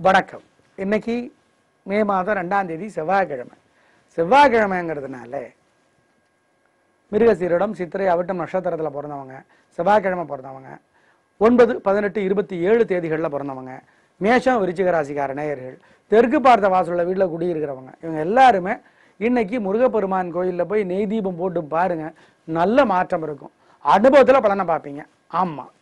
வணக்கம். இன்னைக்கு மே மாதம் 2ஆம் தேதி செவ்வாய்க்கிழமை. செவ்வாய்க்கிழமைங்கிறதுனால மிருகசீரிடம் சித்திரை அவிட்டம் நட்சத்திரத்தில் பிறந்தவங்க, செவ்வாய்க்கிழமை பிறந்தவங்க, 9, 18, 27 தேதிகளில் பிறந்தவங்க, மேஷம் விருச்சிக ராசிக்கார நேயர்கள், தெற்கு பார்த்த வாசலுள்ள வீட்டில் குடியிருக்கிறவங்க, இவங்க எல்லாருமே இன்னைக்கு முருகப்பெருமான் கோயிலில் போய் நெய் தீபம் போட்டு பாருங்க. நல்ல மாற்றம் இருக்கும். அனுபவத்தில் பலனை பார்ப்பீங்க. ஆமாம்,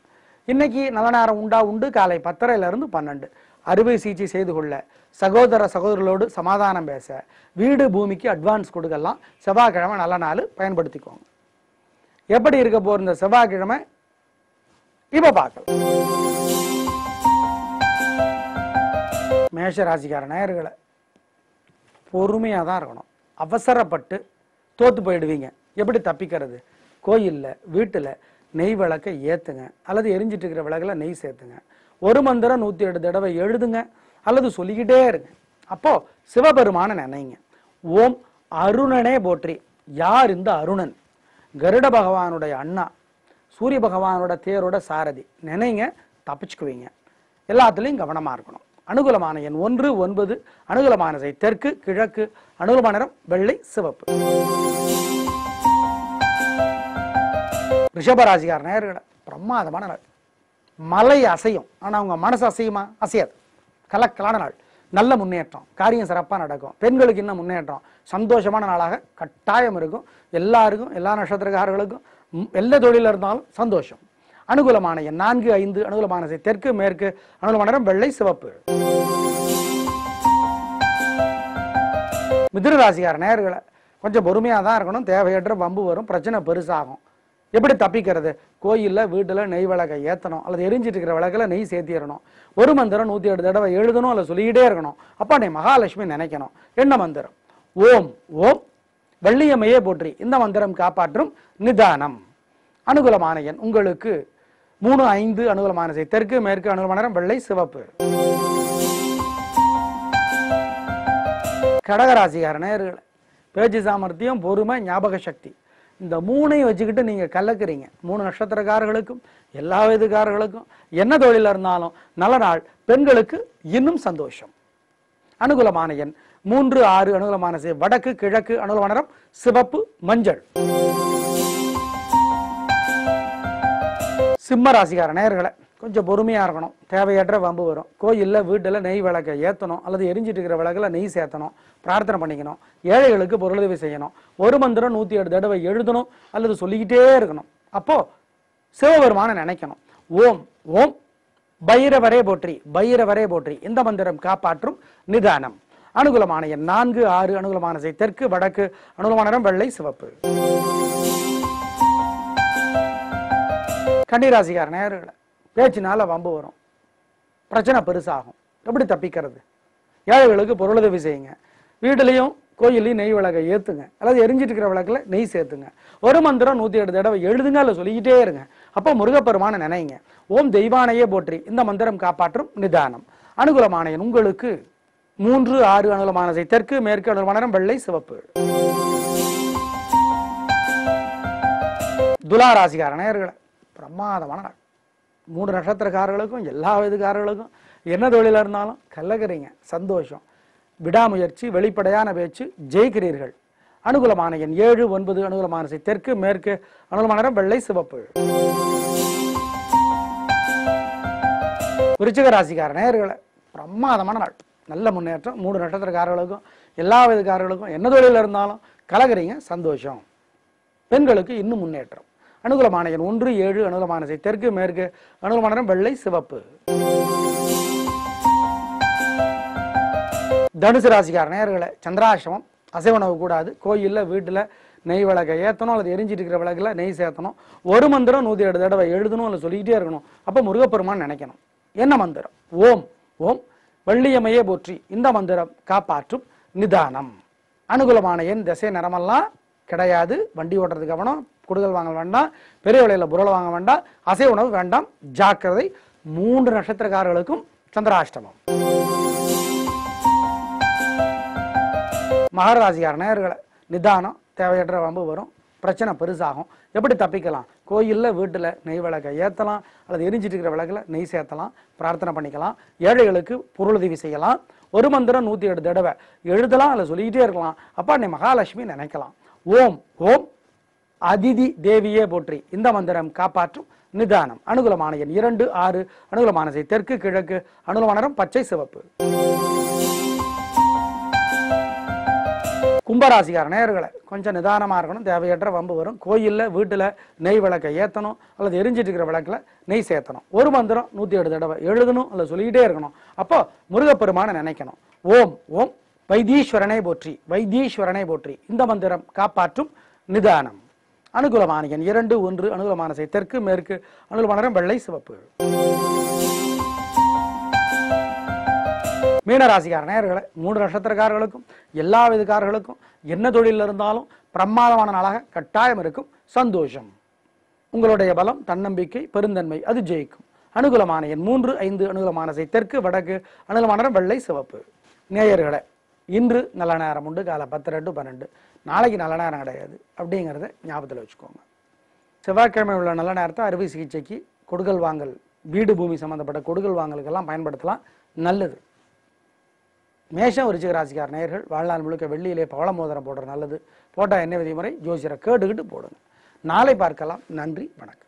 இன்னைக்கு நல்ல நேரம் உண்டு. காலை 10:30 to 12. அறுவை சிகிச்சை செய்து கொள்ள, சகோதர சகோதரர்களோடு சமாதானம் பேச, வீடு பூமிக்கு அட்வான்ஸ் கொடுக்கலாம். செவ்வாய்க்கிழமை நல்ல நாள், பயன்படுத்திக்கோங்க. எப்படி இருக்க போற இந்த செவ்வாய்க்கிழமை இப்ப பார்க்கலாம். மேஷ ராசிக்கார நேயர்களை பொறுமையா தான் இருக்கணும். அவசரப்பட்டு தோத்து போயிடுவீங்க. எப்படி தப்பிக்கிறது? கோயில்ல வீட்டுல நெய் விளக்கை ஏத்துங்க, அல்லது எரிஞ்சிட்டு இருக்கிற விளக்குல நெய் சேர்த்துங்க. ஒரு மந்திரம் 108 தடவை எழுதுங்க, அல்லது சொல்லிக்கிட்டே இருங்க. அப்போ சிவபெருமான நினைங்க. ஓம் அருணனே போற்றி. யார் இந்த அருணன்? கருட பகவானுடைய அண்ணா, சூரிய பகவானோட தேரோட சாரதி. நினைங்க, தப்பிச்சுக்குவீங்க. எல்லாத்துலேயும் கவனமா இருக்கணும். அனுகூலமான எண் 1, 9. அனுகூலமான திசை தெற்கு, கிழக்கு. அனுகூலமான நிறம் வெள்ளை, சிவப்பு. ரிஷபராசிக்கார நேயர்களை பிரமாதமான நாள். மலை அசையும், ஆனா உங்க மனசு அசையுமா? அசையாது. கலக்கலான நாள். நல்ல முன்னேற்றம், காரியம் சிறப்பாக நடக்கும். பெண்களுக்கு இன்னும் முன்னேற்றம், சந்தோஷமான நாளாக கட்டாயம் இருக்கும். எல்லாருக்கும், எல்லா நட்சத்திரக்காரர்களுக்கும், எல்லா தொழில இருந்தாலும் சந்தோஷம். அனுகூலமான எண் 4, 5. அனுகூலமான திசை தெற்கு, மேற்கு. அனுகூலமான நிறம் வெள்ளை, சிவப்பு. மிதுன ராசிக்கார நேயர்களை கொஞ்சம் பொறுமையாக தான் இருக்கணும். தேவையற்ற வம்பு வரும், பிரச்சனை பெருசாகும். எப்படி தப்பிக்கிறது? கோயில்ல வீட்டுல நெய் விளக்கை ஏத்தணும், அல்லது எரிஞ்சிட்டு இருக்கிற விளக்குல நெய் சேர்த்திடணும். ஒரு மந்திரம் 108 தடவை எழுதணும், அல்லது சொல்லிக்கிட்டே இருக்கணும். அப்பா நீ மகாலட்சுமி நினைக்கணும். என்ன மந்திரம்? ஓம் ஓம் வள்ளியம்மையே போற்றி. இந்த மந்திரம் காப்பாற்றும் நிதானம். அனுகூலமான எண் உங்களுக்கு 3, 5. அனுகூலமான திசை தெற்கு, மேற்கு. அனுகூலமான நிறம் வெள்ளை, சிவப்பு. கடகராசிக்கார நேயர்களை பேச்சு சாமர்த்தியம், பொறுமை, ஞாபக சக்தி, இந்த 3ஐயும் வச்சுக்கிட்டு நீங்க கலக்குறீங்க. 3 நட்சத்திரக்காரர்களுக்கும், எல்லா வயதுக்காரர்களுக்கும், என்ன தொழில இருந்தாலும் நல்ல நாள். பெண்களுக்கு இன்னும் சந்தோஷம். அனுகூலமான எண் 3, 6. அனுகூலமான திசை வடக்கு, கிழக்கு. அனுகூலமான நிறம் சிவப்பு, மஞ்சள். சிம்ம ராசிக்கார நேயர்களை கொஞ்சம் பொறுமையா இருக்கணும். தேவையற்ற வம்பு வரும். கோயில்ல வீட்டுல நெய் விளக்கை ஏத்தணும், அல்லது எரிஞ்சிட்டு இருக்கிற விளக்குல நெய் சேர்த்தணும். பிரார்த்தனை பண்ணிக்கணும். ஏழைகளுக்கு பொருளுதவி செய்யணும். ஒரு மந்திரம் 108 தடவை எழுதணும், அல்லது சொல்லிக்கிட்டே இருக்கணும். அப்போ சிவபெருமான நினைக்கணும். ஓம் ஓம் பைரவரே போற்றி. பைரவரே போற்றி. இந்த மந்திரம் காப்பாற்றும் நிதானம். அனுகூலமான எண் 4, 6. அனுகூலமான திசை தெற்கு, வடக்கு. அனுகூலமான நிறம் வெள்ளை, சிவப்பு. கன்னிராசிக்கார நேயர்களை பேச்சினால வம்பு வரும், பிரச்சனை பெருசாகும். எப்படி தப்பிக்கிறது? ஏழைகளுக்கு பொருளுதவி செய்யுங்க. வீட்டிலையும் கோயிலையும் நெய் விளக்கை ஏத்துங்க, அல்லது எரிஞ்சிட்டு இருக்கிற விளக்குல நெய் சேர்த்துங்க. ஒரு மந்திரம் 108 தடவை எழுதுங்க, அல்லது சொல்லிக்கிட்டே இருங்க. அப்போ முருகப்பெருமான நினைங்க. ஓம் தெய்வானையே போற்றி. இந்த மந்திரம் காப்பாற்றும் நிதானம். அனுகூலமான எண் உங்களுக்கு 3, 6. அனுகூலமான திசை தெற்கு, மேற்கு. அனுகூலமான நிறம் வெள்ளை, சிவப்பு. துலா ராசிக்கார நேயர்களை பிரமாதமான நாள். 3 நட்சத்திரக்காரர்களுக்கும், எல்லா வயதுக்காரர்களுக்கும், என்ன தொழில இருந்தாலும் கலக்குறீங்க. சந்தோஷம், விடாமுயற்சி, வெளிப்படையான பேச்சு, ஜெயிக்கிறீர்கள். அனுகூலமான எண் 7, 9. அனுகூலமான திசை தெற்கு, மேற்கு. அனுகூலமான நிறம் வெள்ளை, சிவப்பு. விருச்சிக ராசிக்கார நேயர்களை பிரமாதமான நாள். நல்ல முன்னேற்றம். 3 நட்சத்திரக்காரர்களுக்கும், எல்லா வயதுக்காரர்களுக்கும், என்ன தொழில இருந்தாலும் கலக்குறீங்க. சந்தோஷம். பெண்களுக்கு இன்னும் முன்னேற்றம். அனுகூலமான எண் 1, 7. அனுகூலமான திசை தெற்கு, மேற்கு. அனுகூலமான நிறம் வெள்ளை, சிவப்பு. தனுசு ராசிக்கார நேயர்களை சந்திராசிரமம், அசைவ உணவு கூடாது. கோயில்ல வீட்டுல நெய் விளக்கை ஏத்தணும், அல்லது எரிஞ்சிட்டு இருக்கிற விளக்குல நெய் சேர்த்தணும். ஒரு மந்திரம் 108 தடவை எழுதணும், அல்லது சொல்லிக்கிட்டே இருக்கணும். அப்போ முருகப்பெருமான் நினைக்கணும். என்ன மந்திரம்? ஓம் ஓம் வள்ளியம்மையே போற்றி. இந்த மந்திரம் காப்பாற்றும் நிதானம். அனுகூலமான எண் திசை நிறமெல்லாம் கிடையாது. வண்டி ஓட்டுறதுக்கு கவனம். குடுதல் வாங்க வேண்டாம். பெரிய விலையில பொருளை வாங்க வேண்டாம். அசைவ உணவு வேண்டாம். ஜாக்கிரதை. 3 நட்சத்திரக்காரர்களுக்கும் சந்திராஷ்டமம். மகர ராசிக்கார நேயர்களை நிதானம், தேவையற்ற வம்பு வரும், பிரச்சனை பெருசாகும். எப்படி தப்பிக்கலாம்? கோயிலில் வீட்டில் நெய் விளக்கை ஏற்றலாம், அல்லது எரிஞ்சிட்டு இருக்கிற விளக்கில் நெய் சேர்த்தலாம், பிரார்த்தனை பண்ணிக்கலாம், ஏழைகளுக்கு பொருளுதவி செய்யலாம், ஒரு மந்திரம் 108 தடவை எழுதலாம், அல்லது சொல்லிக்கிட்டே இருக்கலாம். அப்பா நீ மகாலட்சுமி நினைக்கலாம். ஓம் ஓம் அதிதி தேவியே போற்றி. இந்த மந்திரம் காப்பாற்றும் நிதானம். அனுகூலமான எண் 2, 6. அனுகூலமான திசை தெற்கு கிழக்கு. அனுகூலமான நிறம் பச்சை சிவப்பு. கும்பராசிக்கார நேயர்களே, கொஞ்சம் நிதானமாக இருக்கணும். தேவையற்ற வம்பு வரும். கோயிலில் வீட்டில் நெய் விளக்கை ஏற்றணும், அல்லது எரிஞ்சிட்டு இருக்கிற விளக்கில் நெய் சேர்த்தணும், ஒரு மந்திரம் 108 தடவை எழுதணும், அல்லது சொல்லிக்கிட்டே இருக்கணும். அப்போ முருகப்பெருமானை நினைக்கணும். ஓம் ஓம் வைத்தீஸ்வரனை போற்றி, வைத்தீஸ்வரனை போற்றி. இந்த மந்திரம் காப்பாற்றும் நிதானம். அனுகூலமான எண் 2, 1. அனுகூலமான திசை தெற்கு மேற்கு. அனுகூலமான நிறம் வெள்ளை சிவப்பு. மீனராசிக்கார நேயர்களே, 3 நட்சத்திரக்காரர்களுக்கும் எல்லா விதக்காரர்களுக்கும் என்ன தொழிலில் இருந்தாலும் பிரமாதமான நாளாக கட்டாயம் இருக்கும். சந்தோஷம். உங்களுடைய பலம், தன்னம்பிக்கை, பெருந்தன்மை அது ஜெயிக்கும். அனுகூலமான எண் 3, 5. அனுகூலமான திசை தெற்கு வடக்கு. அனுகூலமான நிறம் வெள்ளை சிவப்பு. நேயர்களே, இன்று நல்ல நேரம் உண்டு. காலை 10 to 12. நாளைக்கு நல்ல நேரம் கிடையாது அப்படிங்கிறத ஞாபகத்தில் வச்சுக்கோங்க. செவ்வாய்க்கிழமை உள்ள நல்ல நேரத்தை அறுவை சிகிச்சைக்கு, கொடுக்கல் வாங்கல், வீடு பூமி சம்பந்தப்பட்ட கொடுக்கல் வாங்கலுக்கெல்லாம் பயன்படுத்தலாம். நல்லது. மேஷம் விருச்சிக ராசிக்கார நேயர்கள் வாழ்நாள் முழுக்க வெள்ளியிலே பவள மோதிரம் போடுற நல்லது. போட்டா என்ன விதிமுறை ஜோசியரை கேட்டுக்கிட்டு போடுங்க. நாளை பார்க்கலாம். நன்றி, வணக்கம்.